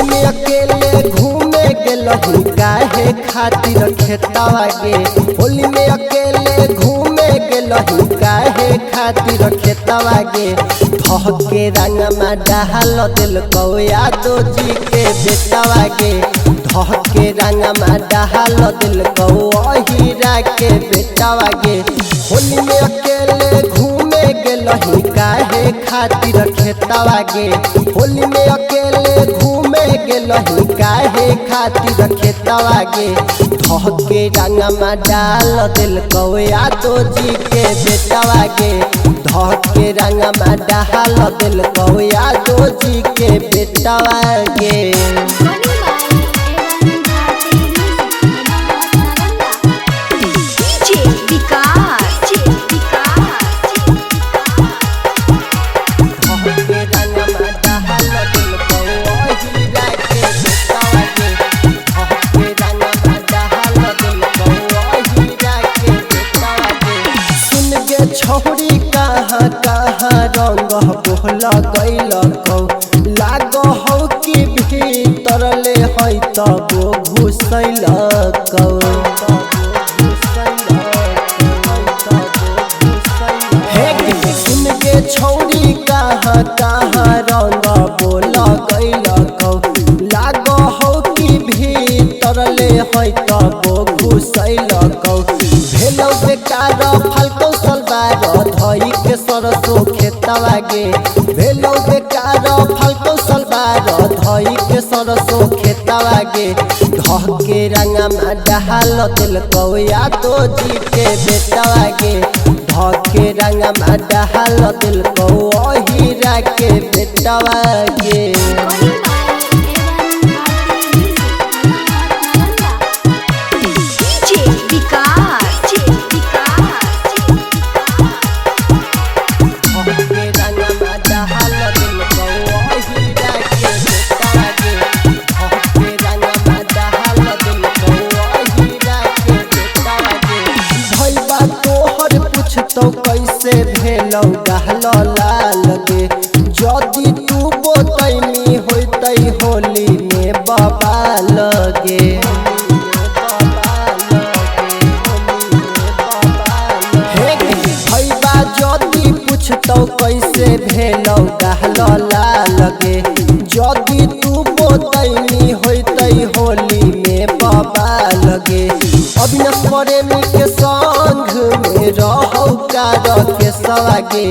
में अकेले घूमे गेलही काहे खातिर खेतवा गे। होली में अकेले घूमे गेलही काहे खातिर खेतवा गे। धके रंगमा डाल दिल कौ यादो जी के बेटवा गे। धके रंगमा डाल दिल कौ हीरा के बेटवा गे। होली में अकेले घूमे गेलही काहे खातिर खेतवा गे। होली में अकेले घूमे गेलही काहे खातिर खेतवा गे। धके रंगमा डाल दिल कौ यादो जी के बेटवा गे। धके रंगमा डाल दिल कौ यादो जी के बेटवा गे। छौरी कहाँ कहाँ रंग बोहला गैल कौ। लाग हौ कि भीतर ले है तब घुसैल कौ। सुन के छौरी कहाँ कहाँ रंग बोल गैल कौ। लाग हौ कि भीतर ले है तब घुसैल कौ। भेलौ बेकार फालतौ सलवार धई के सरसो खेतवा गे। भेलौ बेकार फालतौ सलवार धई के सरसो खेतवा गे। धके रंगमा डाल दिल कौ यादो जी के बेटवा गे। धके रंगमा डाल दिल कौ हीरा के बेटवा गे। तो कैसे भेलौ गहल लाल गे। जदि तू बोतैनी होतै होली में बबाल गे। भैया जदि पूछतौ कैसे भेलौ गहल लाल गे। जदि तू बोतैनी होतै होली में बबाल गे। अविनाश प्रेमी के संग में रहौ कार के सवागे।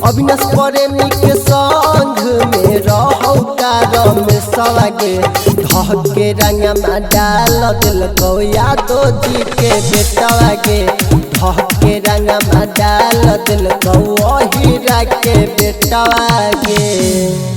अविनाश प्रेमी के संग में रहौ कार में सवागे। धके रंगमा डाल दिल कौ यादो जी के बेटवा गे। धके रंगमा डाल दिल कौ हीरा के बेटवा गे।